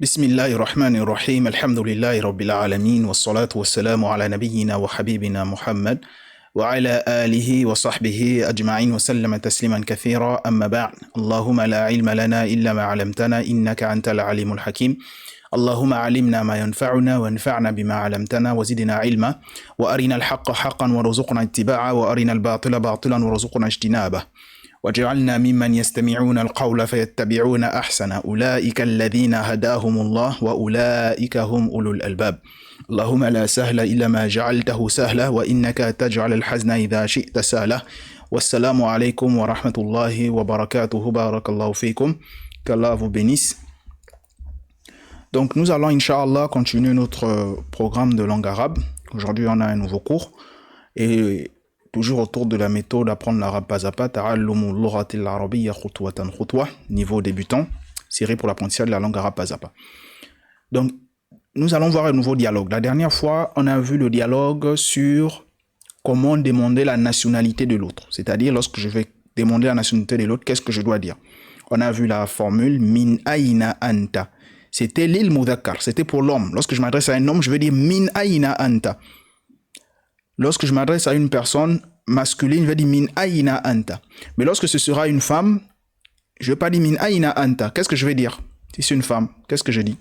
بسم الله الرحمن الرحيم الحمد لله رب العالمين والصلاة والسلام على نبينا وحبيبنا محمد وعلى آله وصحبه أجمعين وسلم تسليما كثيرا أما بعد اللهم لا علم لنا إلا ما علمتنا إنك أنت العليم الحكيم اللهم علمنا ما ينفعنا وانفعنا بما علمتنا وزدنا علما وأرنا الحق حقا وارزقنا اتباعه وأرنا الباطل باطلا وارزقنا اجتنابه وجعلنا ممن يستمعون القول فيتبعون أحسن أولئك الذين هداهم الله وأولئك هم أولو الألباب اللهم لا سهل إلا ما جعلته سهلا وإنك تجعل الحزن إذا شئت سهلا والسلام عليكم ورحمة الله وبركاته بارك الله فيكم qu'Allah vous bénisse. Donc nous allons Inch'Allah continuer notre programme de langue arabe. Aujourd'hui on a un nouveau cours et toujours autour de la méthode d'apprendre l'arabe pas à pas, ta'allumu lughati al-arabiyya khutwatan khutwa, niveau débutant, série pour l'apprentissage de la langue arabe pas à pas. Donc, nous allons voir un nouveau dialogue. La dernière fois, on a vu le dialogue sur comment demander la nationalité de l'autre. C'est-à-dire, lorsque je vais demander la nationalité de l'autre, qu'est-ce que je dois dire? On a vu la formule min aina anta. C'était l'il mudhakkar, c'était pour l'homme. Lorsque je m'adresse à un homme, je vais dire min aina anta. Lorsque je m'adresse à une personne masculine, je vais dire min aina anta. Mais lorsque ce sera une femme, je ne vais pas dire min aina anta. Qu'est-ce que je vais dire? Si c'est une femme, qu'est-ce que je dis?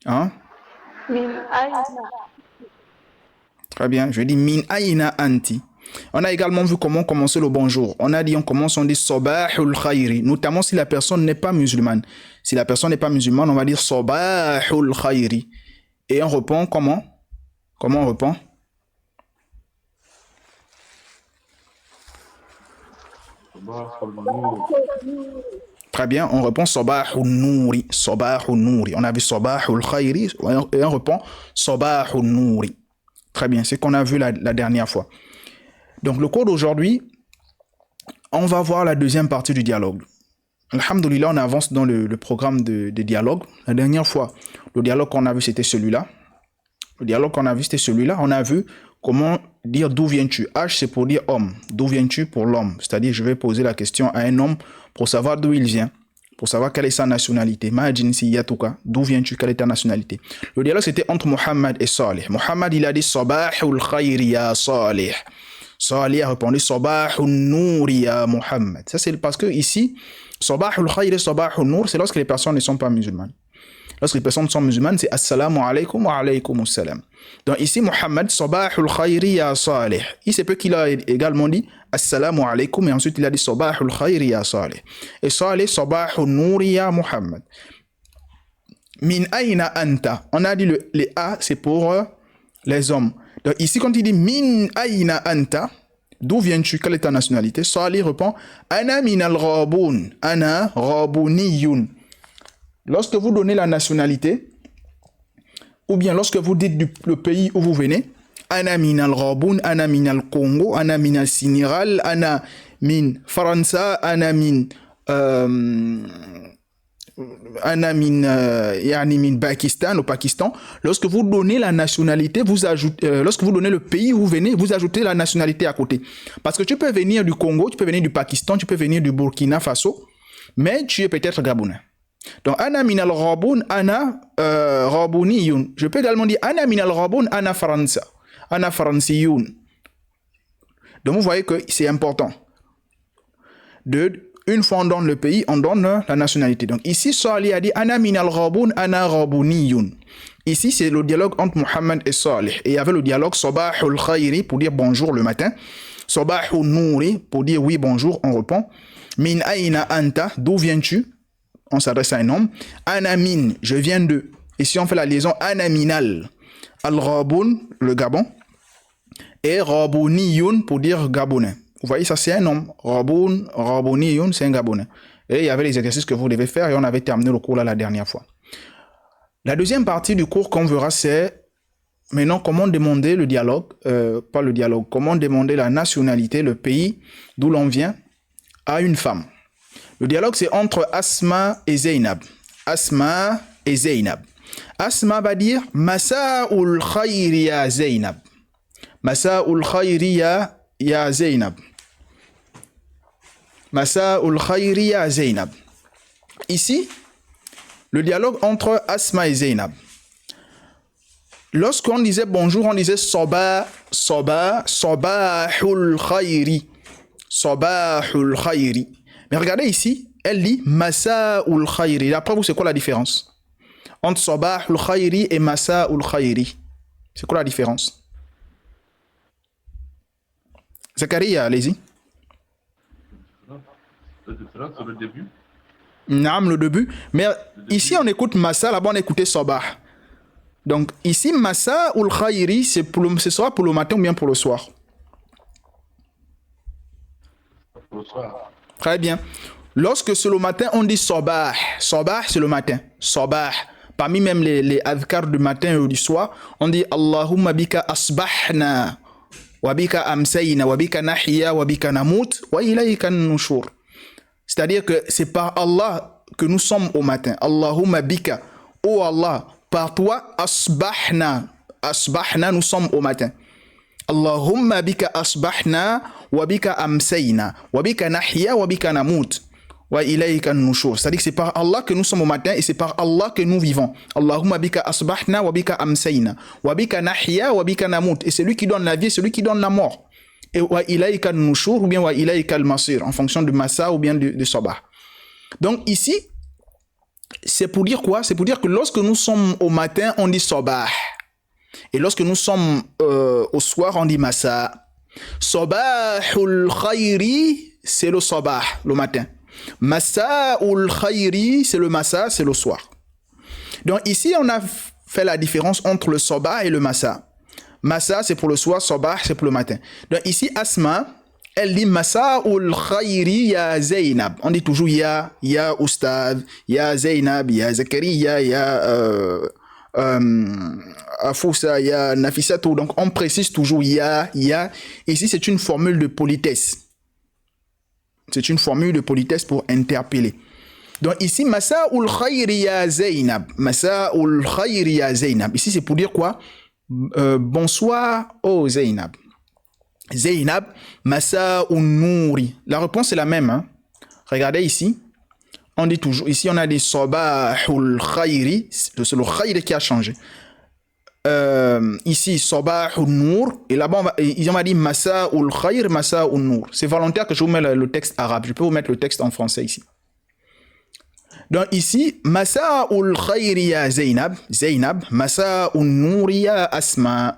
Hein? Min aina. Très bien, je dis min aina anti. On a également vu comment commencer le bonjour. On a dit, on dit sabahul khayri, notamment si la personne n'est pas musulmane. Si la personne n'est pas musulmane, on va dire sabahul khayri. Et on répond comment? Comment on répond? Très bien, on répond sabahun nouri. Sabahun nouri. On a vu sabahul khayri et on répond sabahun nouri. Très bien, c'est ce qu'on a vu la dernière fois. Donc le cours d'aujourd'hui, on va voir la deuxième partie du dialogue. Alhamdulillah, on avance dans le programme de dialogue. La dernière fois, le dialogue qu'on a vu, c'était celui-là. Le dialogue qu'on a vu, c'était celui-là. On a vu comment dire d'où viens-tu. H, c'est pour dire homme. D'où viens-tu pour l'homme. C'est-à-dire, je vais poser la question à un homme pour savoir d'où il vient, pour savoir quelle est sa nationalité. D'où viens-tu, quelle est ta nationalité. Le dialogue, c'était entre Mohammed et Salih. Mohammed, il a dit Sabahul khayri ya Salih. Salih a répondu Sabahun nouri ya Mohammed. Ça, c'est parce que ici, Sabahul khayri, Sabahun nour, c'est lorsque les personnes ne sont pas musulmanes. Lorsque les personnes sont musulmanes, c'est Assalamu alaykum wa alaykum assalam. Donc ici, Mohammed, Sabahul khayri ya Salih. Il se peut qu'il a également dit Assalamu alaykum et ensuite il a dit Sabahul khayri ya Salih. Et Salih, Sabahun nouri ya Mohammed. Min aina anta. On a dit les A, c'est pour les hommes. Donc ici, quand il dit Min aina anta, d'où viens-tu? Quelle est ta nationalité? Salih répond Ana min al-ghaboun. Ana ghabouniyun. Lorsque vous donnez la nationalité, ou bien lorsque vous dites le pays où vous venez, Ana min al-Ghaboun, Ana min al-Congo, Ana min al-Sénégal, Ana min Faransa, Ana min min Pakistan, au Pakistan. Lorsque vous donnez la nationalité, vous ajoutez, lorsque vous donnez le pays où vous venez, vous ajoutez la nationalité à côté. Parce que tu peux venir du Congo, tu peux venir du Pakistan, tu peux venir du Burkina Faso, mais tu es peut-être Gabonais. Donc, Ana min al-Ghaboun, Ana Ghabouniyun. Je peux également dire Ana min al-Ghaboun, Ana Faransa, Ana Faransiyun. Donc, vous voyez que c'est important. Une fois on donne le pays, on donne la nationalité. Donc, ici, Salih a dit Ana min al-Ghaboun, Ana Ghabouniyun. Ici, c'est le dialogue entre Mohammed et Salih. Et il y avait le dialogue Sabahul khayri pour dire bonjour le matin. Sabahul nouri pour dire oui, bonjour, on répond. Min aina anta, d'où viens-tu? On s'adresse à un homme. Anamin, je viens de. Ici, on fait la liaison anaminal. Al-Ghaboun, le Gabon. Et Ghabouniyun pour dire Gabonais. Vous voyez, ça c'est un homme. Ghabouniyun, c'est un Gabonais. Et il y avait les exercices que vous devez faire et on avait terminé le cours là la dernière fois. La deuxième partie du cours qu'on verra, c'est maintenant comment demander le dialogue, pas le dialogue, comment demander la nationalité, le pays d'où l'on vient à une femme. Le dialogue, c'est entre Asma et Zainab. Asma et Zainab. Asma va dire Masa'ul khayri ya Zainab. Masa'ul khayri ya Zainab. Masa'ul khayri ya Zainab. ici, le dialogue entre Asma et Zainab. Lorsqu'on disait bonjour, on disait Sabah, Sabah, Sabahul Khayri. Sabahul Khayri. Mais regardez ici, elle dit Masa'ul Khayri. D'après vous, c'est quoi la différence entre Sabahul Khayri et Masa'ul Khayri? C'est quoi la différence? Zakaria, allez-y. La différence, c'est le début. Naam, le début. Mais ici, on écoute Massa, là-bas, on écoutait Sabah. Donc, ici, Massa ou le Khayri, ce sera pour le matin ou bien pour le soir? Pour le soir. Très bien. Lorsque c'est le matin, on dit Sabah. Sabah, c'est le matin. Sabah. Parmi même les adhkar du matin ou du soir, on dit Allahumma bika asbahna, wa bika amsayna, wa bika nahya, wa bika namut, wa ilayka nushur. C'est-à-dire que c'est par Allah que nous sommes au matin. Allahumma bika. Oh Allah, par toi, asbahna. Asbahna, nous sommes au matin. Allahumma bika asbahna, wa bika amsayna, wa bika nahya, wa bika namut. Wa ilayka nushur. C'est-à-dire que c'est par Allah que nous sommes au matin et c'est par Allah que nous vivons. Allahumma bika asbahna, wa bika amsayna, wa bika nahya, wa bika namut. Et c'est lui qui donne la vie, c'est lui qui donne la mort. Et wa ilayka nushur ou bien wa ilayka al-masir en fonction du massa ou bien du sabah. Donc ici, c'est pour dire quoi? C'est pour dire que lorsque nous sommes au matin, on dit sabah. Et lorsque nous sommes au soir, on dit massa. Sabahul khayri, c'est le sabah, le matin. Massa'ul khayri, c'est le massa, c'est le soir. Donc ici, on a fait la différence entre le sabah et le massa. Massa, c'est pour le soir, sabah, c'est pour le matin. Donc ici, Asma, elle dit Massa'ul khayri ya Zainab. On dit toujours ya Ustad, ya Zainab, ya Zakaria, ya Afoussa, ya Nafisatou. Donc on précise toujours ya. Ici, c'est une formule de politesse. C'est une formule de politesse pour interpeller. Donc ici, Masa'ul khayri ya Zainab. Masa'ul khayri ya Zainab. Ici, c'est pour dire quoi? Bonsoir, oh Zainab. Zainab, Masa'un nouri. La réponse est la même. Hein? Regardez ici. On dit toujours, ici on a dit Sabahul khayri. C'est le khayri qui a changé. Ici, Sabahun Nour, et là-bas, on va dire Masa'ul Khayr, Masa'un Nour. C'est volontaire que je vous mette le texte arabe. Je peux vous mettre le texte en français ici. Donc ici, Masa'ul Khayr ya Zainab, Zainab, Masa'un Nour ya Asma.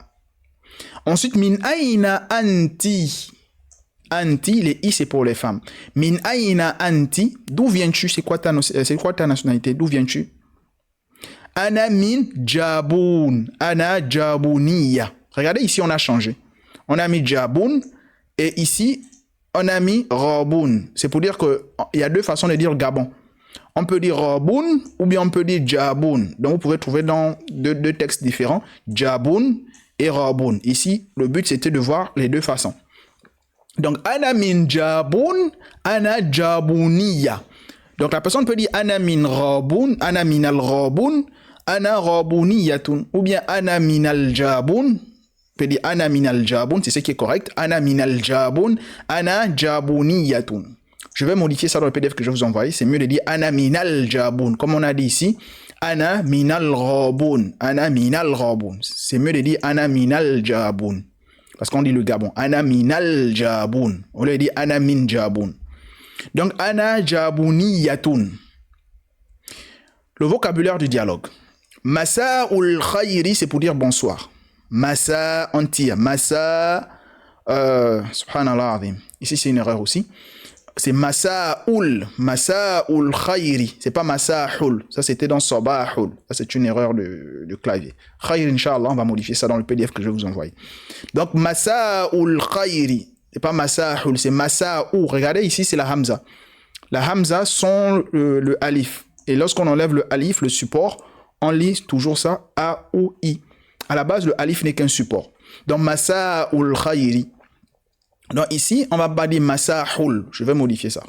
Ensuite, Min aina anti. Anti, les i c'est pour les femmes. Min aina anti, d'où viens-tu? C'est quoi ta nationalité? D'où viens-tu? Ana min jaboun. Ana jabouniya. Regardez, ici, on a changé. On a mis jaboun et ici, on a mis raboun. C'est pour dire qu'il y a deux façons de dire Gabon. On peut dire raboun ou bien on peut dire jaboun. Donc, vous pouvez trouver dans deux textes différents, jaboun et raboun. Ici, le but, c'était de voir les deux façons. Donc, ana min jaboun, ana jabouniya. Donc, la personne peut dire ana min raboun, ana min al-raboun, ana rabouniyatun, ou bien ana minal jaboun, peut dire ana minal jaboun, c'est ce qui est correct, ana minal jaboun, ana jabouniyatun. Je vais modifier ça dans le PDF que je vais vous envoyer, c'est mieux de dire ana minal jaboun, comme on a dit ici, ana minal raboun, ana minal raboun. C'est mieux de dire ana minal jaboun, parce qu'on dit le Gabon, ana minal jaboun, on lui dit ana min jaboun. Donc ana jabouniyatun. Le vocabulaire du dialogue. Masa'ul khayri, c'est pour dire bonsoir. Masa, on tire. Masa, subhanallah azim. Ici, c'est une erreur aussi. C'est masa'ul khayri. C'est pas masa'ul. Ça, c'était dans sabahul. Ça, c'est une erreur de clavier. Khayr, Inch'Allah, on va modifier ça dans le PDF que je vais vous envoyer. Donc, masa'ul khayri. C'est pas masa'ul, c'est masa'u. Regardez, ici, c'est la hamza. La hamza sont le alif. Et lorsqu'on enlève le alif, le support, on lit toujours ça A ou I. À la base, le alif n'est qu'un support. Donc, Masa'ul khayri. Donc, ici, on va pas dire Masa'ul. Je vais modifier ça.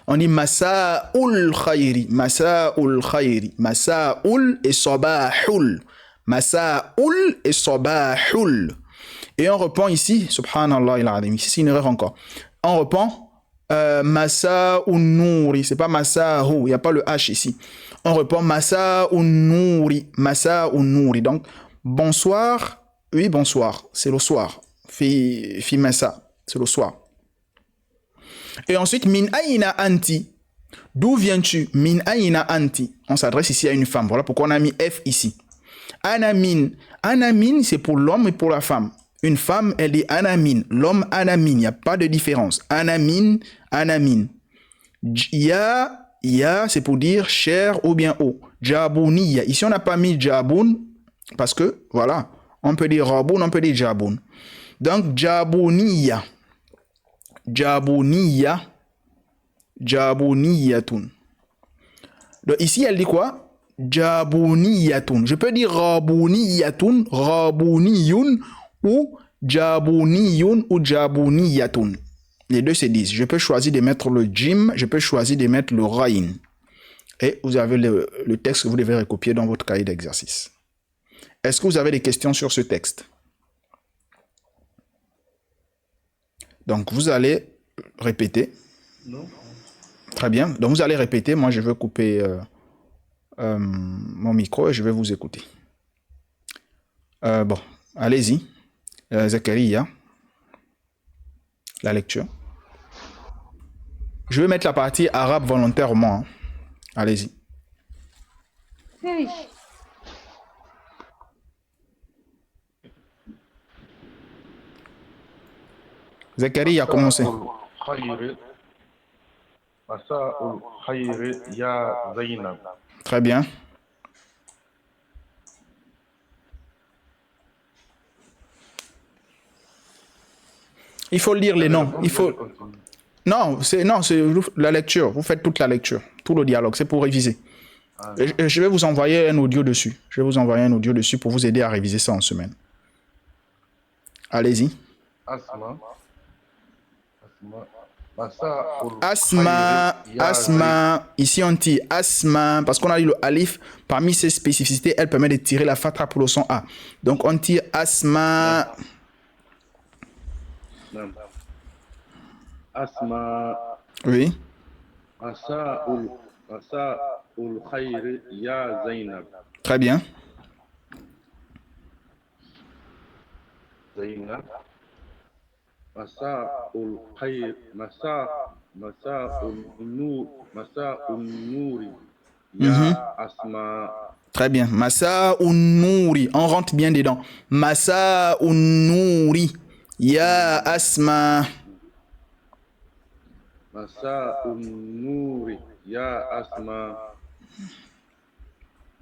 On dit Masa'ul khayri. Masa'ul khayri. Masa'ul et Sabahul. Masa'ul et Sabahul. Et on reprend ici, subhanallah il azim. Ici, c'est une erreur encore. On reprend Massa ou Nouri. C'est pas Massa ou. Il n'y a pas le H ici. On répond Massa ou Nouri. Massa ou Nouri. Donc, bonsoir. Oui, bonsoir. C'est le soir. Fi Massa. C'est le soir. Et ensuite, min aina anti. D'où viens-tu? Min aina anti. On s'adresse ici à une femme. Voilà pourquoi on a mis F ici. Anamin. Anamin, c'est pour l'homme et pour la femme. Une femme, elle dit anamin. L'homme, anamin. Il n'y a pas de différence. Anamin, anamin. Ya, c'est pour dire cher ou bien haut. Jabouniya. Ici, on n'a pas mis jaboun parce que, voilà, on peut dire raboun, on peut dire jaboun. Donc, jabouniya. Jabouniya. Jabouniyatun. Donc, ici, elle dit quoi? Jabouniyatun. Je peux dire rabouniyatun, rabouniyun ou jabouniyun ou jabouniyatun. Les deux se disent. Je peux choisir de mettre le jim, je peux choisir de mettre le raïn. Et vous avez le texte que vous devez recopier dans votre cahier d'exercice. Est-ce que vous avez des questions sur ce texte? Donc, vous allez répéter. Non. Très bien. Donc, vous allez répéter. Moi, je vais couper mon micro et je vais vous écouter. Bon, allez-y. Zakaria. La lecture. Je vais mettre la partie arabe volontairement. Hein. Allez-y. Finish. Zakaria a commencé. Masa'ul khayri ya Zainab. Très bien. Il faut lire les noms. Il faut... Non, c'est la lecture. Vous faites toute la lecture, tout le dialogue. C'est pour réviser. Je vais vous envoyer un audio dessus. Je vais vous envoyer un audio dessus pour vous aider à réviser ça en semaine. Allez-y. Asma. Ici on dit asma parce qu'on a dit le alif. Parmi ses spécificités, elle permet de tirer la fatra pour le son A. Donc on tire asma. Asma. Oui. Masa'ul khayri ya Zainab. Très bien. Zainab. Masa'ul khayr. Masa'ul nouri. Ya Asma. Très bien. Massa ou nouri. On rentre bien dedans. Massa ou nouri. Ya Asma. Masa'ul nouri. Ya Asma.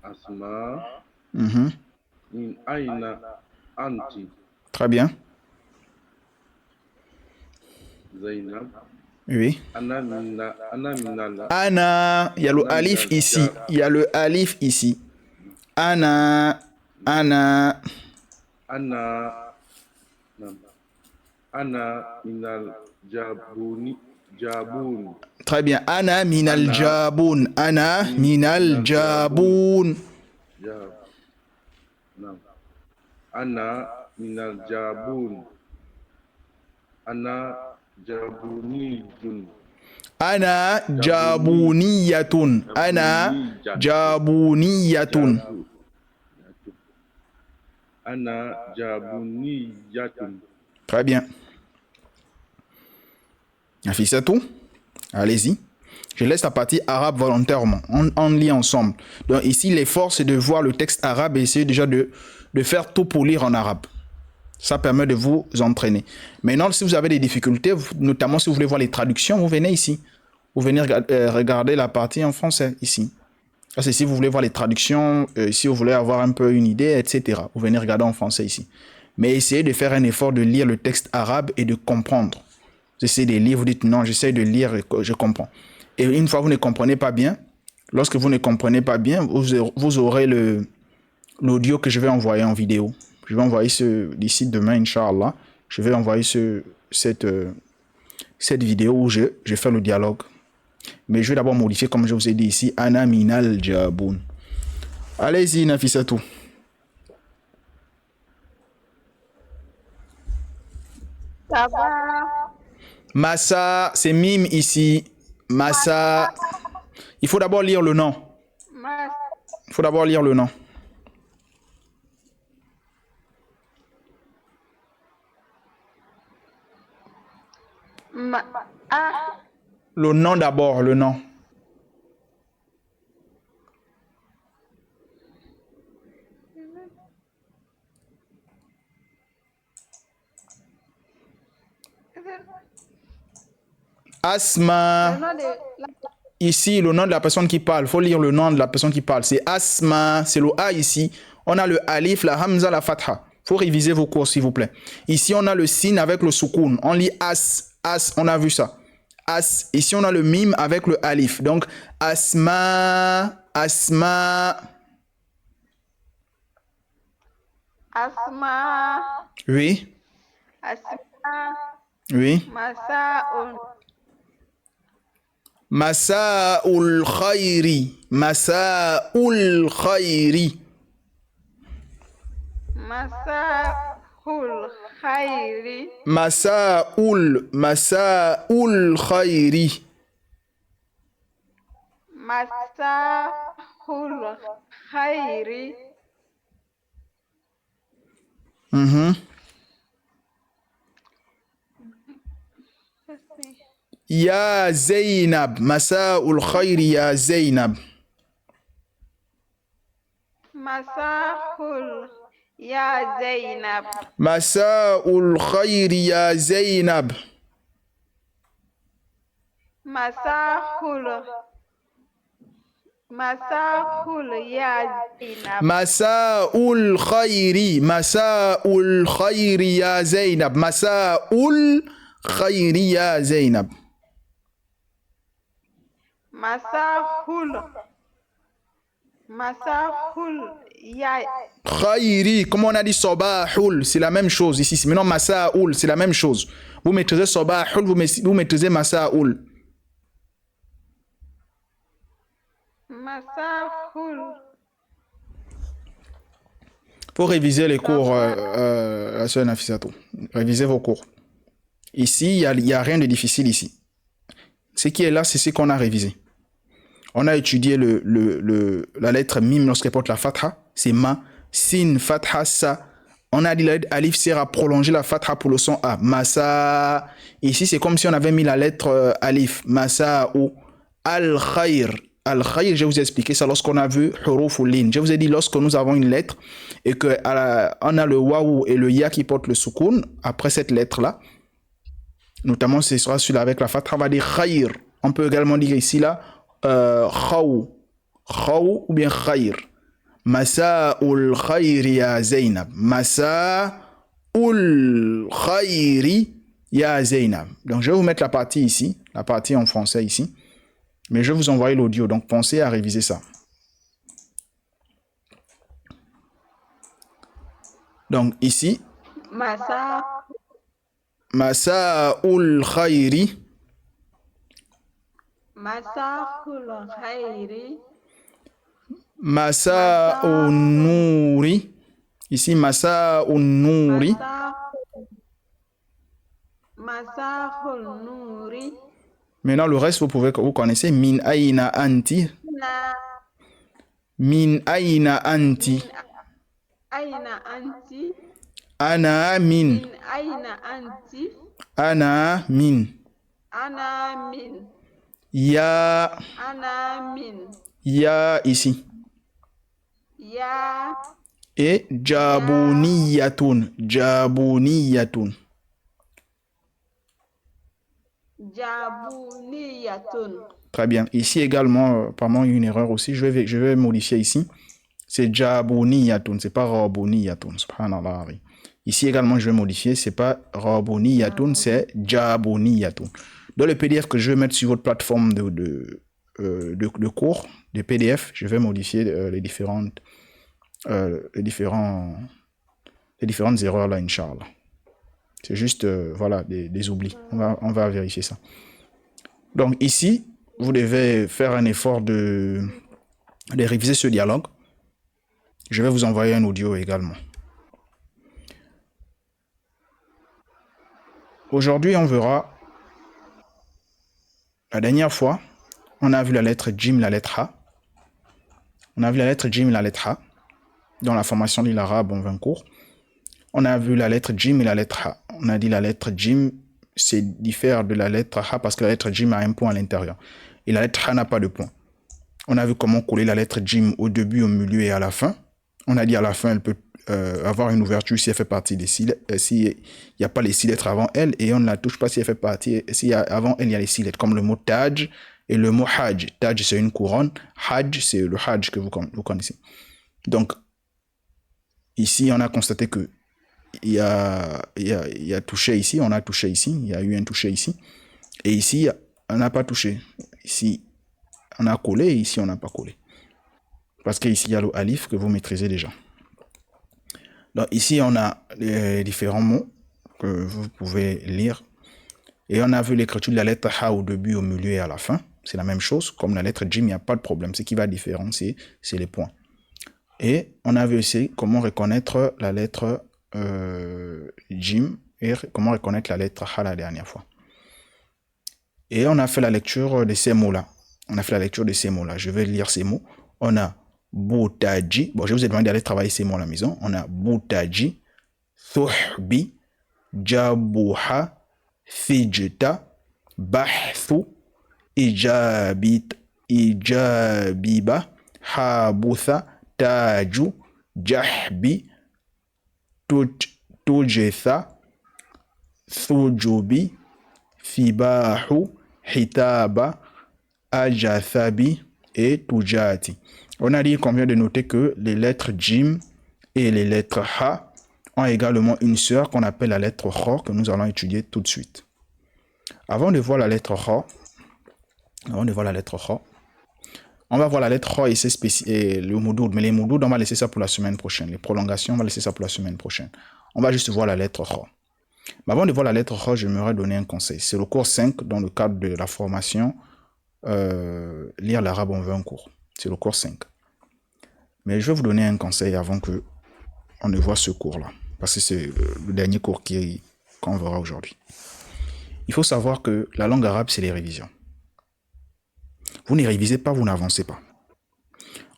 Asma. Min aina anti. Très bien. Zainab. Oui. Ana minal. Ana. Il y a le alif ici. Il y a le alif ici. Ana. Ana. Ana minal jabun. Très bien. Ana minal jabun. Ana minal jabun. Ana minal jabun. Ana jabuniyun. Ana jabuniyatun. Ana jabuniyatun. Ana jabuniyatun. Très bien. Nafissatou, allez-y. Je laisse la partie arabe volontairement. On lit ensemble. Donc ici, l'effort, c'est de voir le texte arabe et essayer déjà de faire tout pour lire en arabe. Ça permet de vous entraîner. Maintenant, si vous avez des difficultés, notamment si vous voulez voir les traductions, vous venez ici. Vous venez regarder la partie en français ici. Ça, c'est si vous voulez voir les traductions, si vous voulez avoir un peu une idée, etc. Vous venez regarder en français ici. Mais essayez de faire un effort de lire le texte arabe et de comprendre. Vous essayez de lire, vous dites non, j'essaie de lire et je comprends. Et une fois que vous ne comprenez pas bien, lorsque vous ne comprenez pas bien, vous aurez l'audio que je vais envoyer en vidéo. Je vais envoyer d'ici demain, Inch'Allah. Je vais envoyer cette vidéo où je fais le dialogue. Mais je vais d'abord modifier, comme je vous ai dit ici, Ana minal jaboun. Allez-y, Nafissatou. Sabah. Massa, c'est mime ici. Massa. Il faut d'abord lire le nom. Mas, Il faut d'abord lire le nom. ma, a, Le nom d'abord, le nom. Asma. le nom de la Ici, le nom de la personne qui parle. Il faut lire le nom de la personne qui parle. C'est Asma. C'est le A ici. On a le Alif, la Hamza, la Fatha. Il faut réviser vos cours, s'il vous plaît. Ici, on a le Sin avec le Soukoun. On lit As. As, on a vu ça. As. Ici, on a le Mim avec le Alif. Donc, Asma. Asma. Asma, Oui. Asma, Oui. Masaun, Masa'ul khayri. Masa'ul khayri. Masahul Khairi, Masa'ul khayri. Masahul Khairi, Mhm. Ya Zainab. Masa'ul khayri ya Zainab. Masahul Ya Zainab, Masa'ul khayri ya Zainab. Masahul Ya Zainab, Masa'ul khayri. Masa'ul khayri ya Zainab. Masa'ul khayri ya Zainab. Masahul Ya Khayri, comme on a dit Sabahul, c'est la même chose ici. Maintenant Masa'ul, c'est la même chose. Vous maîtrisez Sabahul, vous maîtrisez Masa'ul. Masahul Faut réviser les cours, la sœur Nafisato. Révisez vos cours. Ici, il y a rien de difficile ici. Ce qui est là, c'est ce qu'on a révisé. On a étudié la lettre Mim lorsqu'elle porte la Fatha. C'est Ma. Sin, Fatha, Sa. On a dit la lettre Alif sert à prolonger la Fatha pour le son A. Masa. Ici, c'est comme si on avait mis la lettre Alif. Masa ou Al-Khayr. Al-Khayr, je vous ai expliqué ça lorsqu'on a vu Huruf ou Lin. Je vous ai dit lorsque nous avons une lettre et qu'on a le Waou et le Ya qui portent le Soukoun après cette lettre-là. Notamment, ce sera celui-là avec la Fatha. On va dire Khayr. On peut également dire ici là Khaw. Khaw ou bien Khayr. Masa'ul khayri ya Zainab. Masa'ul khayri ya Zainab. Donc, je vais vous mettre la partie ici, la partie en français ici. Mais je vais vous envoyer l'audio, donc pensez à réviser ça. Donc, ici, Masa'ul khayri. Masahul Khairi, Masa'un nouri. Ici, Masa'un nouri. Masahul Nuri, Maintenant, le reste, vous connaissez. Min aina anti. Min aina anti. Aina Anti, Ana min. Min Aina Anti, Ana min. Ana Min, Ya. Ana Min, Ya ici. Ya Et jabuniyatun. Jabuniyatun. Jabuniyatun, Très bien. Ici également, apparemment, une erreur aussi. Je vais modifier ici. C'est jabuniyatun. C'est pas rabuniyatun. Subhanallah. Ici également, je vais modifier. C'est pas rabuniyatun, c'est jabuniyatun. Dans le PDF que je vais mettre sur votre plateforme de cours, de PDF, je vais modifier les différentes erreurs là, Inch'Allah. C'est juste, voilà, des oublis. On va vérifier ça. Donc ici, vous devez faire un effort de réviser ce dialogue. Je vais vous envoyer un audio également. Aujourd'hui, on verra La dernière fois, on a vu la lettre Jim, la lettre Ha. On a vu la lettre Jim et la lettre Ha dans la formation de l'arabe en 20 cours. On a vu la lettre Jim et la lettre Ha. On a dit la lettre Jim, c'est diffère de la lettre Ha parce que la lettre Jim a un point à l'intérieur. Et la lettre Ha n'a pas de point. On a vu comment coller la lettre Jim au début, au milieu et à la fin. On a dit à la fin, elle peut avoir une ouverture si elle fait partie des 6 lettres, s'il n'y a pas les 6 lettres avant elle, et on ne la touche pas si elle fait partie, si avant elle, il y a les 6 lettres, comme le mot Taj et le mot Hajj. Taj, c'est une couronne. Hajj, c'est le Hajj que vous connaissez. Donc, ici, on a constaté que il y a touché ici, on a touché ici, il y a eu un touché ici, et ici, on n'a pas touché. Ici, on a collé, et ici, on n'a pas collé. Parce qu'ici, il y a le alif que vous maîtrisez déjà. Donc ici, on a les différents mots que vous pouvez lire. Et on a vu l'écriture de la lettre Ha au début, au milieu et à la fin. C'est la même chose. Comme la lettre Jim, il n'y a pas de problème. Ce qui va différencier, c'est les points. Et on a vu aussi comment reconnaître la lettre Jim et comment reconnaître la lettre Ha la dernière fois. Et on a fait la lecture de ces mots-là. Je vais lire ces mots. On a Boutaji. Bon, je vous ai demandé d'aller travailler ces mots à la maison. On a Boutaji, Thuhbi, Jabuha, Fijta, Bahthu, Ijabiba, Habutha, Taju, Jahbi, Tujetha, Thujubi, Fibahu, Hitaba, Ajathabi et Tujati. On a dit qu'on vient de noter que les lettres Jim et les lettres Ha ont également une sœur qu'on appelle la lettre Kha, que nous allons étudier tout de suite. Avant de voir la lettre Kha, on va voir la lettre Kha et le Moudoud. Mais les Moudoud, on va laisser ça pour la semaine prochaine. Les prolongations, on va laisser ça pour la semaine prochaine. On va juste voir la lettre Kha. Mais avant de voir la lettre Kha, j'aimerais donner un conseil. C'est le cours 5 dans le cadre de la formation lire l'arabe en 20 cours. C'est le cours 5. Mais je vais vous donner un conseil avant que on ne voit ce cours-là. Parce que c'est le dernier cours qu'on verra aujourd'hui. Il faut savoir que la langue arabe, c'est les révisions. Vous ne révisez pas, vous n'avancez pas.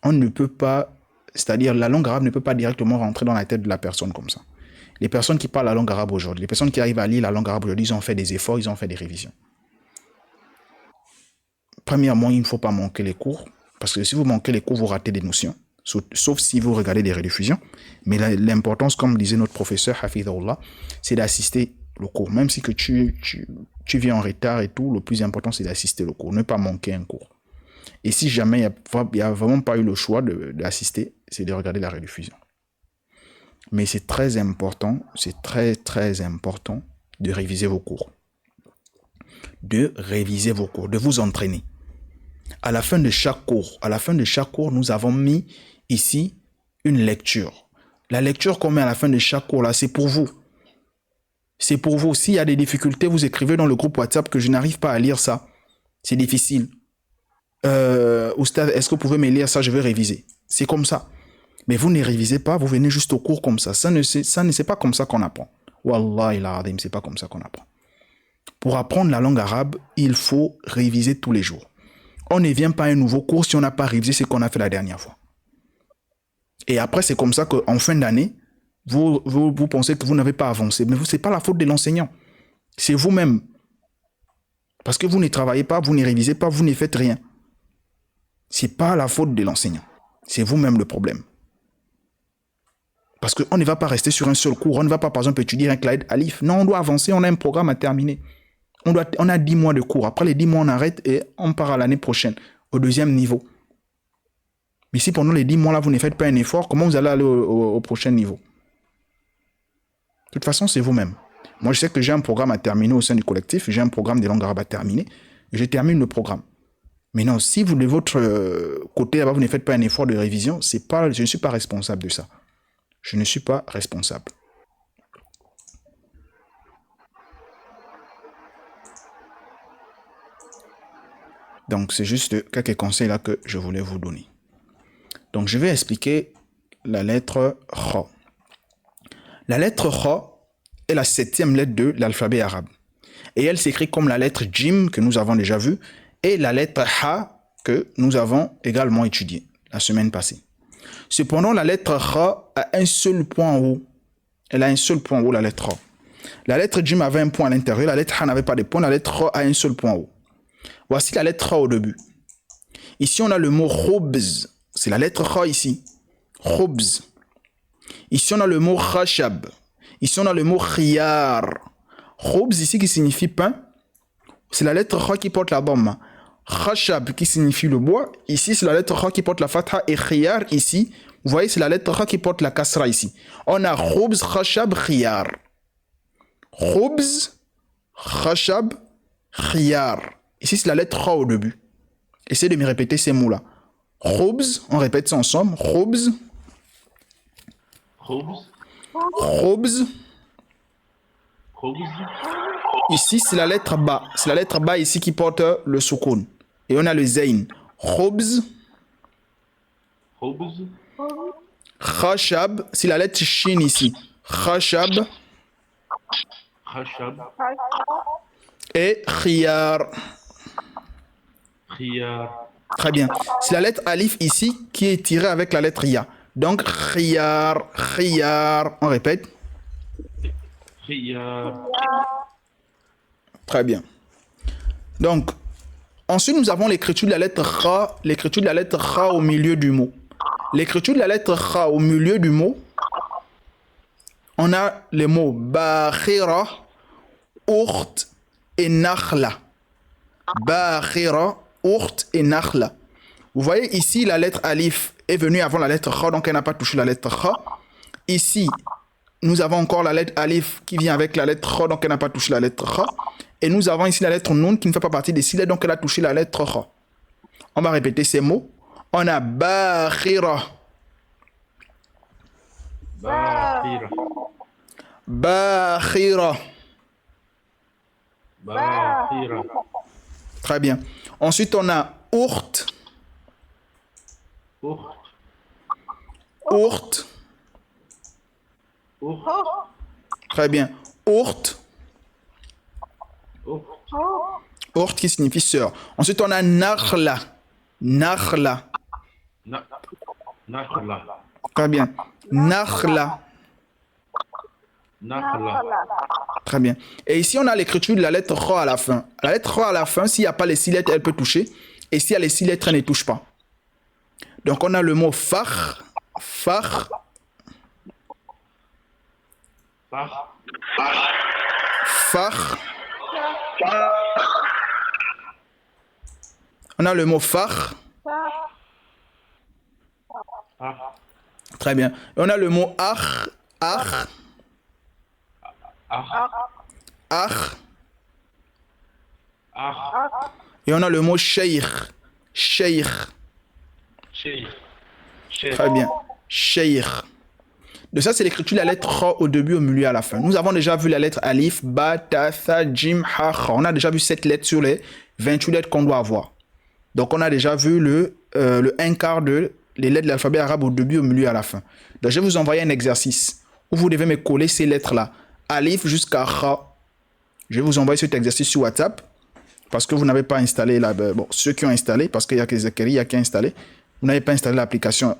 On ne peut pas, c'est-à-dire la langue arabe ne peut pas directement rentrer dans la tête de la personne comme ça. Les personnes qui parlent la langue arabe aujourd'hui, les personnes qui arrivent à lire la langue arabe aujourd'hui, ils ont fait des efforts, ils ont fait des révisions. Premièrement, il ne faut pas manquer les cours, parce que si vous manquez les cours, vous ratez des notions, sauf si vous regardez des rediffusions. Mais l'importance, comme disait notre professeur Hafidhullah, c'est d'assister le cours. Même si que tu viens en retard et tout, le plus important, c'est d'assister le cours, ne pas manquer un cours. Et si jamais il n'y a vraiment pas eu le choix d'assister, c'est de regarder la rediffusion. Mais c'est très important, c'est très très important de réviser vos cours. De vous entraîner. À la fin de chaque cours, nous avons mis ici une lecture. La lecture qu'on met à la fin de chaque cours, là, c'est pour vous. C'est pour vous. S'il y a des difficultés, vous écrivez dans le groupe WhatsApp que je n'arrive pas à lire ça. C'est difficile. Oustaz, est-ce que vous pouvez me lire ça? Je vais réviser. C'est comme ça. Mais vous ne révisez pas, vous venez juste au cours comme ça. C'est pas comme ça qu'on apprend. Wallahi l'azim, c'est pas comme ça qu'on apprend. Pour apprendre la langue arabe, il faut réviser tous les jours. On ne vient pas à un nouveau cours si on n'a pas révisé ce qu'on a fait la dernière fois. Et après, c'est comme ça qu'en fin d'année, vous pensez que vous n'avez pas avancé. Mais ce n'est pas la faute de l'enseignant. C'est vous-même. Parce que vous ne travaillez pas, vous ne révisez pas, vous ne faites rien. Ce n'est pas la faute de l'enseignant. C'est vous-même le problème. Parce qu'on ne va pas rester sur un seul cours. On ne va pas, par exemple, étudier un Claïd Alif. Non, on doit avancer, on a un programme à terminer. On a 10 mois de cours. Après les 10 mois, on arrête et on part à l'année prochaine, au deuxième niveau. Mais si pendant les 10 mois-là, vous ne faites pas un effort, comment vous allez aller au prochain niveau? De toute façon, c'est vous-même. Moi, je sais que j'ai un programme à terminer au sein du collectif. J'ai un programme de langue arabe à terminer. Je termine le programme. Mais non, si vous, de votre côté, là-bas, vous ne faites pas un effort de révision, je ne suis pas responsable de ça. Je ne suis pas responsable. Donc, c'est juste quelques conseils là que je voulais vous donner. Donc, je vais expliquer la lettre Kha. La lettre Kha est la 7e lettre de l'alphabet arabe. Et elle s'écrit comme la lettre Jim, que nous avons déjà vue, et la lettre Ha que nous avons également étudiée la semaine passée. Cependant, la lettre Ha a un seul point en haut. Elle a un seul point en haut, la lettre Ha. La lettre Jim avait un point à l'intérieur, la lettre Ha n'avait pas de point, la lettre Ha a un seul point en haut. Voici la lettre Ha au début. Ici, on a le mot khubz. C'est la lettre Ha ici. Khubz. Ici, on a le mot khashab. Ici, on a le mot khiyar. Khubz ici qui signifie pain. C'est la lettre Kha qui porte la dhamma. Khashab qui signifie le bois. Ici, c'est la lettre Kha qui porte la fatha. Et khiyar ici, vous voyez, c'est la lettre Kha qui porte la kasra ici. On a khubz, khashab, khiyar. Khubz, khashab, khiyar. Ici, c'est la lettre Kha au début. Essayez de me répéter ces mots-là. Khubz, on répète ça ensemble. Khubz. Khubz. Khubz. Khubz. Ici, c'est la lettre Ba. C'est la lettre Ba ici qui porte le soukoun. Et on a le Zayn. Khubz. Khubz. Khashab. C'est la lettre Shin ici. Khashab. Khashab. Et Khiyar. Khiyar. Très bien. C'est la lettre Alif ici qui est tirée avec la lettre Ya. Donc, Khiyar, Khiyar. On répète. Khiyar. Très bien. Donc, ensuite, nous avons l'écriture de la lettre Kha. L'écriture de la lettre Kha au milieu du mot. L'écriture de la lettre Kha au milieu du mot, on a les mots Bakhira, Urt et Nakhla. Bakhira, Urt et Nakhla. Vous voyez ici, la lettre Alif est venue avant la lettre Kha, donc elle n'a pas touché la lettre Kha. Ici, nous avons encore la lettre Alif qui vient avec la lettre Kha, donc elle n'a pas touché la lettre Kha. Et nous avons ici la lettre Nun qui ne fait pas partie des 6 lettres, donc elle a touché la lettre Kha. On va répéter ces mots. On a Bakhira. Bakhira. Bakhira. Bakhira. Très bien. Ensuite, on a Urt. Urt. Urt. Urt. Très bien. Urt. Urt. Urt qui signifie sœur. Ensuite, on a Nakhla. Nakhla. Nakhla. Très bien. Nakhla. Nakhla. Très bien. Et ici, on a l'écriture de la lettre Kha à la fin. La lettre Kha à la fin, s'il n'y a pas les 6 lettres, elle peut toucher. Et s'il y a les 6 lettres, elle ne touche pas. Donc, on a le mot Fakh. Fakh. Fakh. Fakh. On a le mot Fakh. Fakh. Très bien. Et on a le mot Akh. Akh. Akh. Akh. Akh. Et on a le mot Sheikh. Sheikh. Sheikh. Sheikh. Très bien. Sheikh. De ça, c'est l'écriture de la lettre Kha au début, au milieu, à la fin. Nous avons déjà vu la lettre Alif, Ba, Ta, Tha, Jim, Ha, Kha. On a déjà vu 7 lettres sur les 28 lettres qu'on doit avoir. Donc, on a déjà vu le 1/4 de les lettres de l'alphabet arabe au début, au milieu, à la fin. Donc, je vais vous envoyer un exercice où vous devez me coller ces lettres-là. Alif jusqu'à Kha. Je vais vous envoyer cet exercice sur WhatsApp parce que vous n'avez pas installé la... Bon, ceux qui ont installé, parce qu'il y a que Zakaria qui a installé, vous n'avez pas installé l'application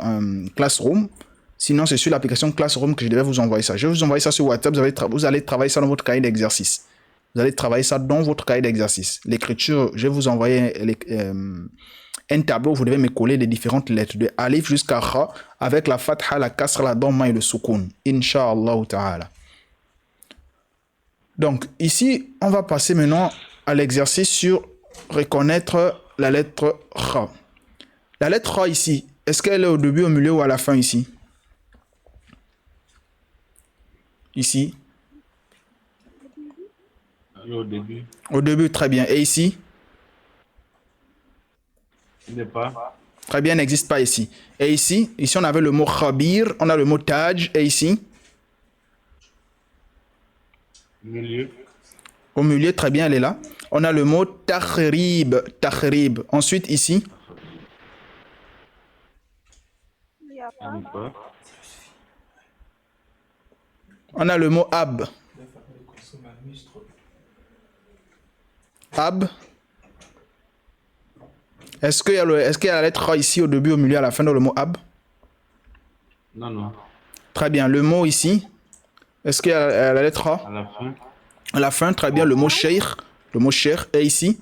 Classroom. Sinon, c'est sur l'application Classroom que je devais vous envoyer ça. Je vais vous envoyer ça sur WhatsApp. Vous allez travailler ça dans votre cahier d'exercice. Vous allez travailler ça dans votre cahier d'exercice. L'écriture, je vais vous envoyer un tableau où vous devez me coller les différentes lettres de Alif jusqu'à Kha avec la Fatha, la Kasra, la Dhamma et le Soukoun. Inch'Allah ta'ala. Donc, ici, on va passer maintenant à l'exercice sur reconnaître la lettre Kha. La lettre Kha ici, est-ce qu'elle est au début, au milieu ou à la fin ici? Ici. Au début. Au début, très bien. Et ici? Il n'est pas. Très bien, n'existe pas ici. Et ici? Ici, on avait le mot Khabir, on a le mot Taj. Et ici? Milieu. Au milieu, très bien, elle est là. On a le mot Takhrib. Takhrib. Ensuite, ici? Il n'est pas. On a le mot Ab. Ab. Est-ce qu'il y a la lettre A ici au début, au milieu, à la fin dans le mot ab? Non, non. Très bien. Le mot ici, est-ce qu'il y a la lettre A? À la fin. À la fin, très bien. Le mot sheikh est ici.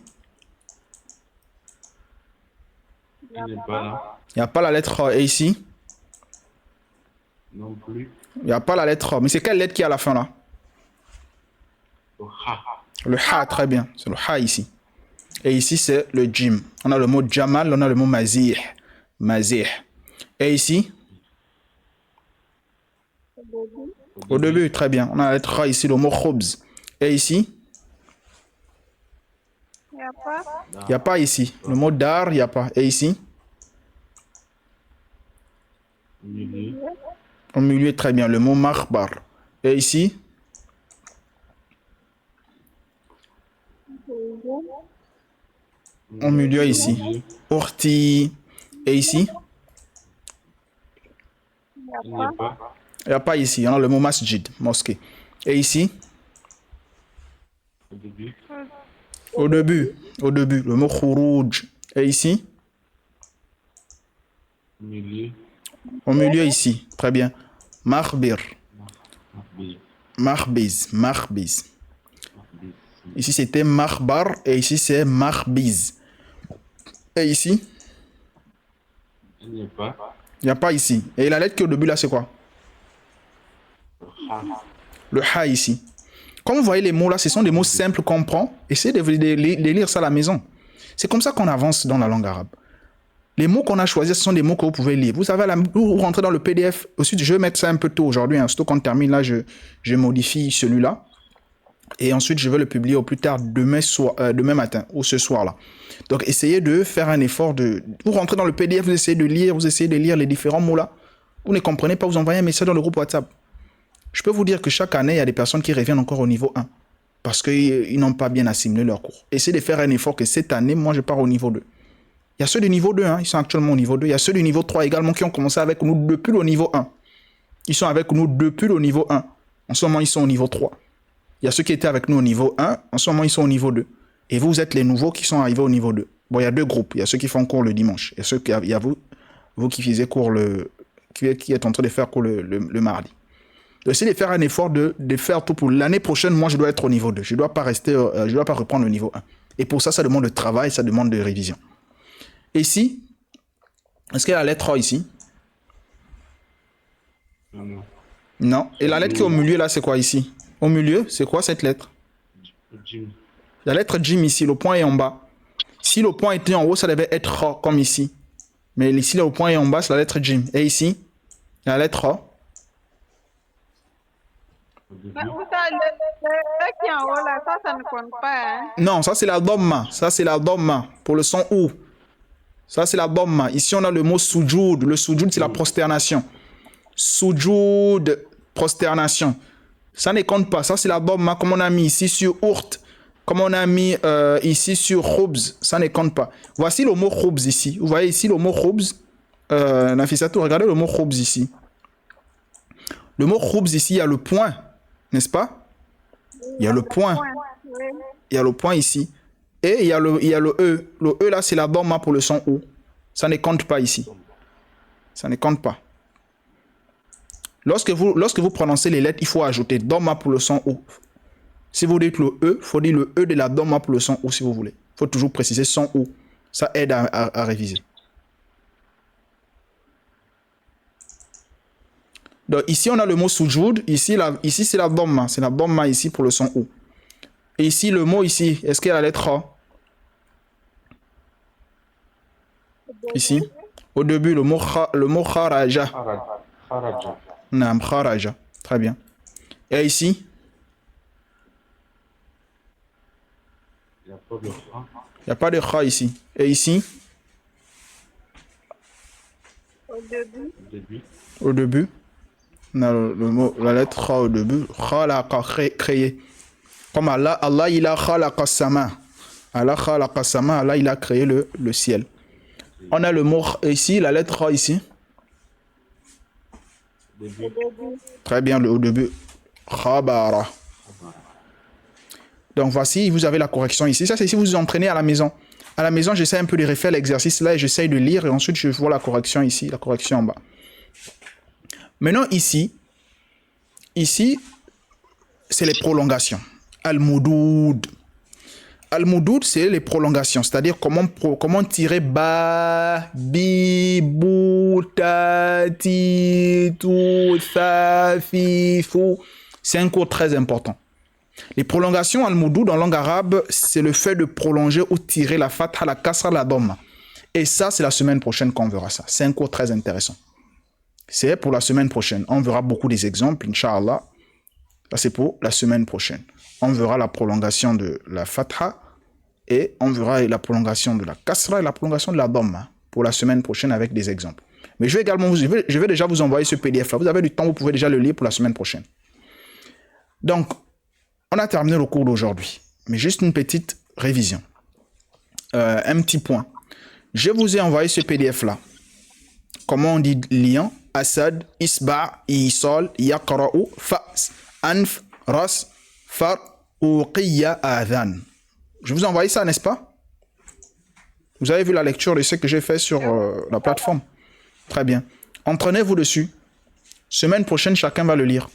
Il n'est pas là. Il n'y a pas la lettre A est ici. Non plus. Il n'y a pas la lettre A. Mais c'est quelle lettre qui est à la fin là? Le ha. Le ha, très bien. C'est le ha ici. Et ici, c'est le jim. On a le mot jamal, on a le mot mazih. Mazih. Et ici? Au début, très bien. On a la lettre A ici, le mot khubz. Et ici? Il n'y a pas. Il n'y a pas ici. Le mot dar, il n'y a pas. Et ici? Au milieu. Au milieu, très bien. Le mot makhbar. Et ici? Au milieu, ici. Milieu. Urti. Et ici? Il n'est pas. Il n'y a pas ici. On a le mot masjid, mosquée. Et ici? Au début. Au début. Au début. Le mot khurouj. Et ici? Au milieu. Au milieu, ici. Très bien. Makhbir. Mahbi. Makhbiz. Makhbiz. Mahbi. Ici, c'était makhbar. Et ici, c'est makhbiz. Et ici? Il n'y a pas. Il n'y a pas ici. Et la lettre qui est au début, là, c'est quoi? Le ha. Le ha ici. Comme vous voyez les mots là, ce sont des mots simples qu'on prend. Essayez de lire ça à la maison. C'est comme ça qu'on avance dans la langue arabe. Les mots qu'on a choisis, ce sont des mots que vous pouvez lire. Vous savez, vous rentrez dans le PDF. Ensuite, je vais mettre ça un peu tôt aujourd'hui. Surtout quand on termine là, je modifie celui-là. Et ensuite, je vais le publier au plus tard demain matin ou ce soir-là. Donc, essayez de faire un effort de... Vous rentrez dans le PDF, vous essayez de lire les différents mots là. Vous ne comprenez pas, vous envoyez un message dans le groupe WhatsApp. Je peux vous dire que chaque année, il y a des personnes qui reviennent encore au niveau 1 parce qu'ils n'ont pas bien assimilé leur cours. Essayez de faire un effort que cette année, moi, je pars au niveau 2. Il y a ceux du niveau 2, ils sont actuellement au niveau 2. Il y a ceux du niveau 3 également qui ont commencé avec nous depuis le niveau 1. Ils sont avec nous depuis le niveau 1. En ce moment, ils sont au niveau 3. Il y a ceux qui étaient avec nous au niveau 1. En ce moment, ils sont au niveau 2. Et vous êtes les nouveaux qui sont arrivés au niveau 2. Bon, il y a deux groupes. Il y a ceux qui font cours le dimanche. Il y a vous qui faisiez cours qui êtes en train de faire cours le mardi. Donc, essayez de faire un effort de faire tout pour l'année prochaine. Moi, je dois être au niveau 2. Je ne dois pas reprendre le niveau 1. Et pour ça, ça demande de travail, ça demande de révision. Et ici, est-ce qu'il y a la lettre A ici? Non, non. Non. Et la lettre qui est au milieu, là, c'est quoi ici? Au milieu, c'est quoi cette lettre? Jim. La lettre Jim ici, le point est en bas. Si le point était en haut, ça devait être A, comme ici. Mais ici, le point est en bas, c'est la lettre Jim. Et ici, la lettre A. Au début. Mais où ça, le qui est en haut là, ça ne compte pas. Hein? Non, ça c'est la dhamma. Ça c'est la dhamma pour le son ou. Ça c'est la dhamma. Ici on a le mot sujoud. Le sujoud c'est la prosternation. Sujoud, prosternation. Ça ne compte pas. Ça c'est la dhamma comme on a mis ici sur urt. Comme on a mis ici sur khubz. Ça ne compte pas. Voici le mot khubz ici. Vous voyez ici le mot khubz. Nafisatou, regardez le mot khubz ici. Le mot khubz ici, il y a le point. N'est-ce pas? Il y a le point. Il y a le point ici. Et il y a le E. Le E là, c'est la dhamma pour le son OU. Ça ne compte pas ici. Ça ne compte pas. Lorsque vous prononcez les lettres, il faut ajouter dhamma pour le son OU. Si vous dites le E, il faut dire le E de la dhamma pour le son OU si vous voulez. Il faut toujours préciser son OU. Ça aide à réviser. Donc ici, on a le mot sujoud. Ici c'est la dhamma. C'est la dhamma ici pour le son OU. Et ici, le mot ici, est-ce qu'il y a la lettre A? Ici, au début, le mot kharaja. Kharaja. Naam, kharaja. Très bien. Et ici? Il n'y a pas de ha. Il n'y a pas de kha ici. Et ici? Au début. Au début. Au début. On a la lettre kha au début. Khalaqa, créé. Comme Allah, il a khalaqa sama. Allah khalaqa sama, Allah il a créé le ciel. On a le mot ici, la lettre kha ici. Au début. Très bien, au début. Khabara. Donc voici, vous avez la correction ici. Ça, c'est si vous vous entraînez à la maison. À la maison, j'essaie un peu de refaire l'exercice là et j'essaie de lire et ensuite je vois la correction ici, la correction en bas. Maintenant, ici, c'est les prolongations. Al-Moudoud. Al-Moudoud, c'est les prolongations, c'est-à-dire comment tirer ba, bi, bou, ta, ti, tu, sa, fi, fou. C'est un cours très important. Les prolongations Al-Moudoud en langue arabe, c'est le fait de prolonger ou tirer la fatha, la kasra, la dhamma. Et ça, c'est la semaine prochaine qu'on verra ça. C'est un cours très intéressant. C'est pour la semaine prochaine. On verra beaucoup des exemples, Inch'Allah. Ça, c'est pour la semaine prochaine. On verra la prolongation de la fatha et on verra la prolongation de la kasra et la prolongation de la dhamma pour la semaine prochaine avec des exemples. Mais je vais également je vais déjà vous envoyer ce PDF là. Vous avez du temps, vous pouvez déjà le lire pour la semaine prochaine. Donc, on a terminé le cours d'aujourd'hui, mais juste une petite révision. Un petit point. Je vous ai envoyé ce PDF là. Comment on dit lion? Asad, isba, isol, yaqra'u, fas, anf, ras, far, uqiya, adhan. Je vous ai envoyé ça, n'est-ce pas? Vous avez vu la lecture de ce que j'ai fait sur la plateforme. Très bien. Entraînez-vous dessus. Semaine prochaine, chacun va le lire.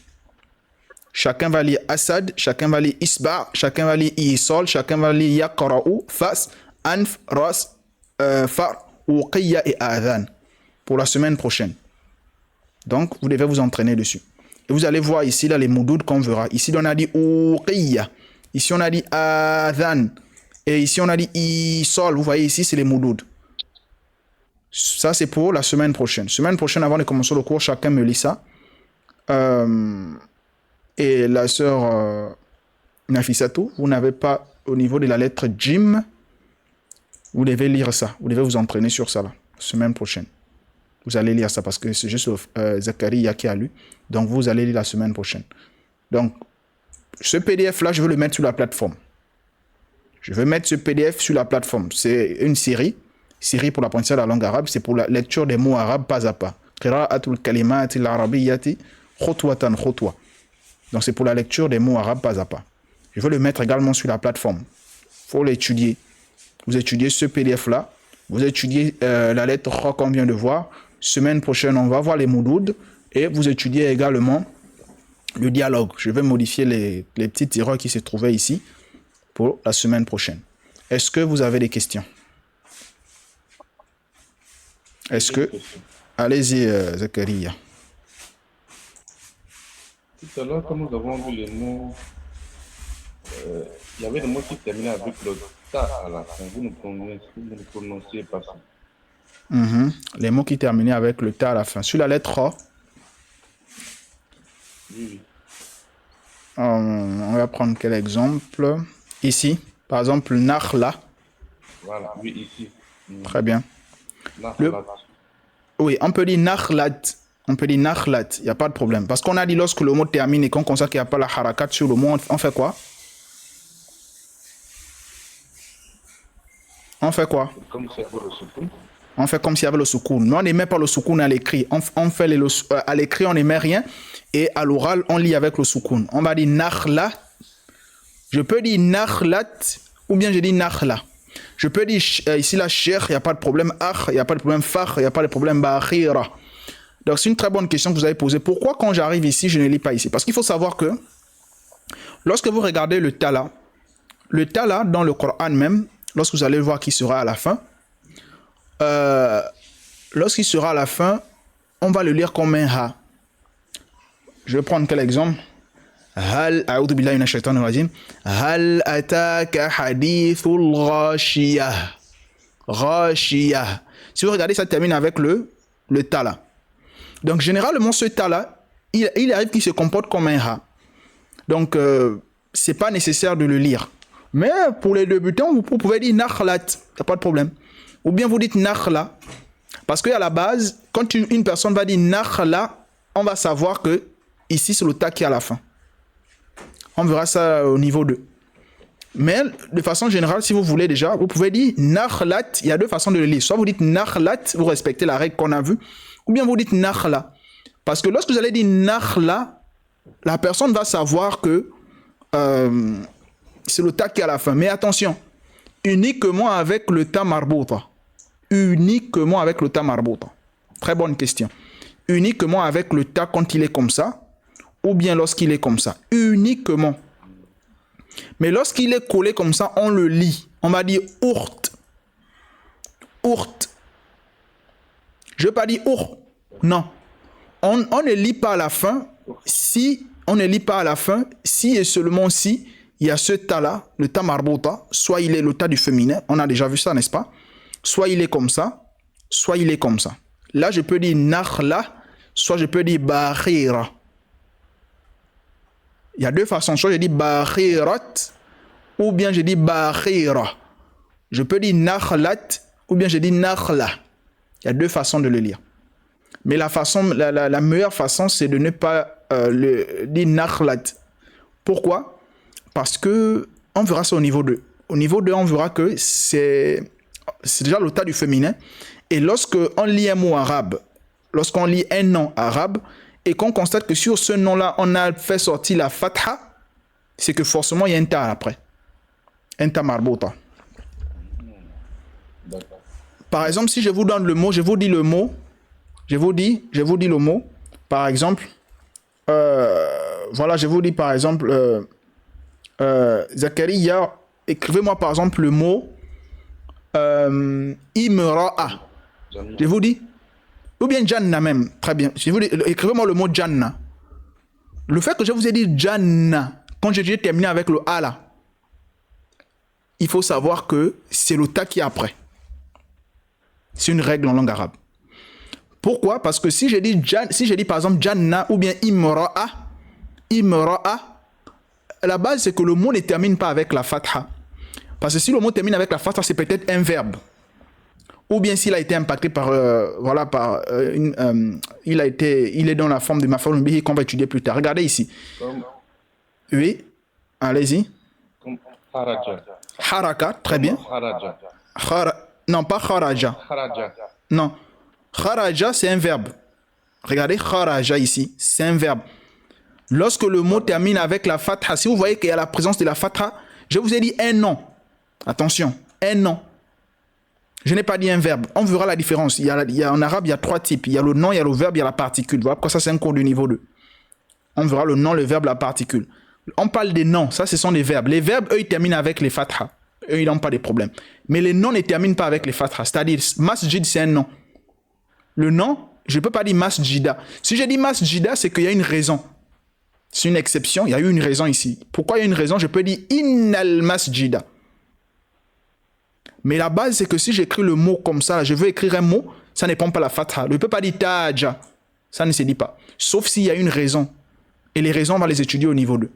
Chacun va lire Asad, chacun va lire Isba, chacun va lire Isol, chacun va lire Yaqra'u, Fas, Anf, Ras, Far, Uqiya et Adhan pour la semaine prochaine. Donc, vous devez vous entraîner dessus. Et vous allez voir ici, là, les moudoud qu'on verra. Ici, on a dit Uqiya. Ici, on a dit Adhan. Et ici, on a dit Isol. Vous voyez ici, c'est les moudoud. Ça, c'est pour la semaine prochaine. Semaine prochaine, avant de commencer le cours, chacun me lit ça. Et la sœur Nafisatou, vous n'avez pas au niveau de la lettre Jim, vous devez lire ça. Vous devez vous entraîner sur ça, la semaine prochaine. Vous allez lire ça parce que c'est juste Zakaria qui a lu. Donc, vous allez lire la semaine prochaine. Donc, ce PDF-là, je vais le mettre sur la plateforme. Je vais mettre ce PDF sur la plateforme. C'est une série pour l'apprentissage de la langue arabe. C'est pour la lecture des mots arabes pas à pas. Qira'atul kalimati al-arabiyyati khutwatan khutwa. Donc, c'est pour la lecture des mots arabes pas à pas. Je vais le mettre également sur la plateforme. Il faut l'étudier. Vous étudiez ce PDF-là. Vous étudiez la lettre Kha qu'on vient de voir. Semaine prochaine, on va voir les moudoud. Et vous étudiez également le dialogue. Je vais modifier les petites erreurs qui se trouvaient ici pour la semaine prochaine. Est-ce que vous avez des questions? Est-ce que... Allez-y, Zakaria. Tout à l'heure, quand nous avons vu les mots, il y avait des mots qui terminaient avec le ta à la fin. Vous ne prononciez pas ça. Les mots qui terminaient avec le ta à la fin. Sur la lettre A, Oui. on va prendre quel exemple? Ici, par exemple, Nakhla. Voilà, oui, ici. Très bien. Là, Le- là, Oui, on peut dire Nakhlat. On peut dire Nakhlat. Il n'y a pas de problème. Parce qu'on a dit lorsque le mot termine et qu'on constate qu'il n'y a pas la harakat sur le mot, on fait quoi? On fait quoi? comme c'est pour le soukoun. On fait comme s'il y avait le soukoun. Mais on n'émet pas le soukoun à l'écrit. On fait à l'écrit, on n'émet rien. Et à l'oral, on lit avec le soukoun. On va dire Nakhla. Je peux dire Nakhlat ou bien je dis Nakhla. Je peux dire ici la Cheikh, il n'y a pas de problème. Akh, il n'y a pas de problème. Fakh, il n'y a pas de problème. Bakhira. Donc c'est une très bonne question que vous avez posée. Pourquoi quand j'arrive ici, je ne lis pas ici? Parce qu'il faut savoir que lorsque vous regardez le tala dans le Coran même, lorsque vous allez voir qu'il sera à la fin, lorsqu'il sera à la fin, on va le lire comme un ha. Je vais prendre quel exemple? Hal a'udhu billahi minash shaitanir rajim. Hal ataka hadithul ghashiyah. Ghashiyah. Si vous regardez, ça termine avec le tala. Donc généralement ce tala, il arrive qu'il se comporte comme un ha. Donc c'est pas nécessaire de le lire. Mais pour les débutants, vous pouvez dire nakhlat, il n'y a pas de problème. Ou bien vous dites nakhla. Parce qu'à la base, quand une personne va dire nakhla, on va savoir que ici c'est le ta qui est à la fin. On verra ça au niveau 2. Mais de façon générale, si vous voulez déjà, vous pouvez dire nakhlat. Il y a deux façons de le lire. Soit vous dites nakhlat, vous respectez la règle qu'on a vue. Ou bien vous dites nakhla. Parce que lorsque vous allez dire nakhla, la personne va savoir que c'est le ta qui est à la fin. Mais attention, uniquement avec le ta marbouta. Uniquement avec le ta marbouta. Très bonne question. Uniquement avec le ta quand il est comme ça, ou bien lorsqu'il est comme ça. Uniquement. Mais lorsqu'il est collé comme ça, on le lit. On va dire ourt. Ourt. Je ne veux pas dire ourt. Non. On ne lit pas à la fin. Si on ne lit pas à la fin, si et seulement si il y a ce ta-là, le ta marbouta, soit il est le ta du féminin, on a déjà vu ça, n'est-ce pas? Soit il est comme ça, soit il est comme ça. Là, je peux dire nakhla, soit je peux dire bakhira. Il y a deux façons. Soit je dis bakhirat, ou bien je dis bakhira. Je peux dire nakhlat, ou bien je dis nakhla. Il y a deux façons de le lire. Mais la meilleure façon, c'est de ne pas le dire nakhlat. Pourquoi? Parce que on verra ça au niveau 2. Au niveau 2, on verra que c'est déjà le tas du féminin. Et lorsqu'on lit un mot arabe, lorsqu'on lit un nom arabe, et qu'on constate que sur ce nom-là, on a fait sortir la fatha, c'est que forcément, il y a un ta après. Un ta marbouta. Par exemple, si je vous donne le mot, je vous dis le mot, je vous dis le mot, par exemple, voilà, je vous dis par exemple, Zakaria, écrivez-moi par exemple le mot Imra'a. Je vous dis, ou bien Janna même, très bien. Je vous dis, écrivez-moi le mot Janna. Le fait que je vous ai dit Janna, quand j'ai terminé avec le A là, il faut savoir que c'est le ta qui est après. C'est une règle en langue arabe. Pourquoi? Parce que si je dis par exemple Janna ou bien Imra'a, à la base c'est que le mot ne termine pas avec la fatha. Parce que si le mot termine avec la fatha, c'est peut-être un verbe. Ou bien s'il a été impacté par, il est dans la forme de maf'ul bihi qu'on va étudier plus tard. Regardez ici. Oui, allez-y. Haraja. Haraka, très bien. Haraja. Non, pas kharaja. Haraja. Non. Kharaja, c'est un verbe. Regardez, kharaja ici, c'est un verbe. Lorsque le mot termine avec la fatha, si vous voyez qu'il y a la présence de la fatha, je vous ai dit un nom. Attention, un nom. Je n'ai pas dit un verbe. On verra la différence. En arabe, il y a trois types. Il y a le nom, il y a le verbe, il y a la particule. Voilà pourquoi ça, c'est un cours de niveau 2. On verra le nom, le verbe, la particule. On parle des noms. Ça, ce sont des verbes. Les verbes, eux, ils terminent avec les fathas. Eux, ils n'ont pas de problème. Mais les noms ne terminent pas avec les fathas. C'est-à-dire, masjid, c'est un nom. Le nom, je ne peux pas dire masjida. Si je dis masjida, c'est qu'il y a une raison. C'est une exception. Il y a eu une raison ici. Pourquoi il y a une raison? Je peux dire innal masjida. Mais la base, c'est que si j'écris le mot comme ça, je veux écrire un mot, ça ne prend pas la fatha. Je ne peux pas dire taja. Ça ne se dit pas. Sauf s'il y a une raison. Et les raisons, on va les étudier au niveau 2.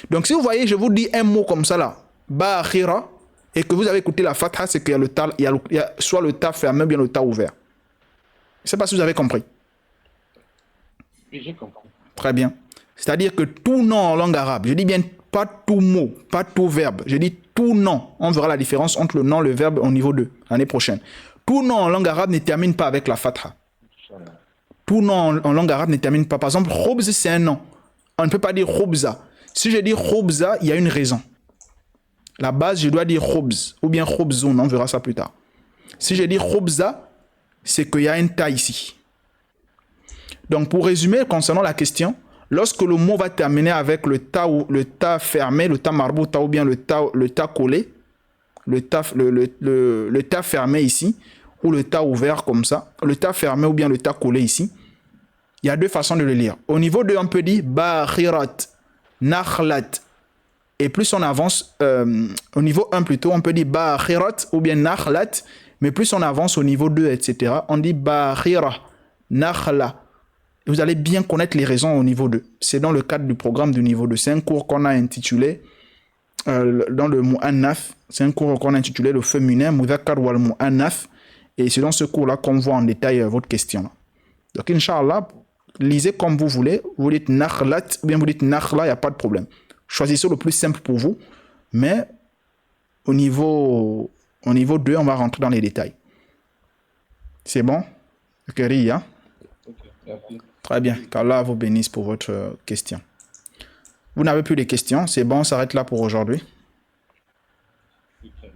Donc, si vous voyez, je vous dis un mot comme ça là, ba'akhira, et que vous avez écouté la fatha, c'est qu'il y a le ta, il y a soit le ta fermé, ou bien le ta ouvert. Je ne sais pas si vous avez compris. Oui, j'ai compris. Très bien. C'est-à-dire que tout nom en langue arabe, je dis bien pas tout mot, pas tout verbe, je dis tout nom. On verra la différence entre le nom et le verbe au niveau 2, l'année prochaine. Tout nom en langue arabe ne termine pas avec la fatha. Tout nom en langue arabe ne termine pas. Par exemple, khobz, c'est un nom. On ne peut pas dire khobza. Si je dis khobza, il y a une raison. La base, je dois dire khobz, ou bien khobzoun, on verra ça plus tard. Si je dis khobza, c'est qu'il y a un ta ici. Donc, pour résumer, concernant la question, lorsque le mot va terminer avec le ta fermé, le ta marbouta ou bien le ta collé, le ta fermé ici, ou le ta ouvert comme ça, le ta fermé ou bien le ta collé ici, il y a deux façons de le lire. Au niveau 2, on peut dire bakhirat, nakhlat. Et plus on avance, au niveau 1 plutôt, on peut dire bakhirat ou bien nakhlat. Mais plus on avance au niveau 2, etc., on dit bakhira, nakhla. Vous allez bien connaître les raisons au niveau 2. C'est dans le cadre du programme du niveau 2. C'est un cours qu'on a intitulé, dans le mu'annaf, c'est un cours qu'on a intitulé le féminin, mudhakkar wal mu'annaf. Et c'est dans ce cours-là qu'on voit en détail votre question. Donc, Inch'Allah, lisez comme vous voulez. Vous dites nakhlat ou bien vous dites nakhla, il n'y a pas de problème. Choisissez le plus simple pour vous. Mais au niveau 2, on va rentrer dans les détails. C'est bon? Ok, Ria. Merci. Très bien. Qu'Allah vous bénisse pour votre question. Vous n'avez plus de questions. C'est bon, on s'arrête là pour aujourd'hui.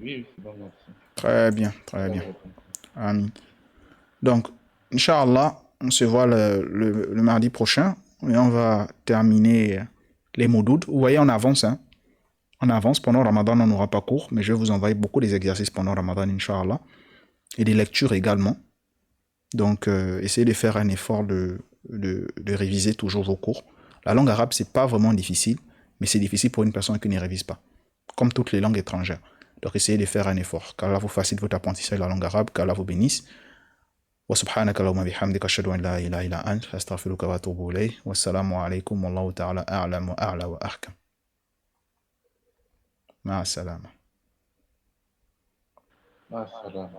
Oui, c'est bon, merci. Très bien, très bien. Amin. Donc, Inch'Allah, on se voit le mardi prochain et on va terminer les modules. Vous voyez, on avance, hein. On avance. Pendant Ramadan, on n'aura pas cours, mais je vais vous envoyer beaucoup des exercices pendant Ramadan, Inch'Allah, et des lectures également. Donc, essayez de faire un effort de réviser toujours vos cours. La langue arabe, c'est pas vraiment difficile, mais c'est difficile pour une personne qui ne révise pas, comme toutes les langues étrangères. Donc, essayez de faire un effort. Qu'Allah vous facilite votre apprentissage de la langue arabe, qu'Allah vous bénisse. وسبحانك اللهم بحمدك أشهد أن لا إله إلا أنت أستغفرك وأتوب إليه والسلام عليكم والله تعالى أعلم وأعلى وأحكم مع السلامة Ah, ça va.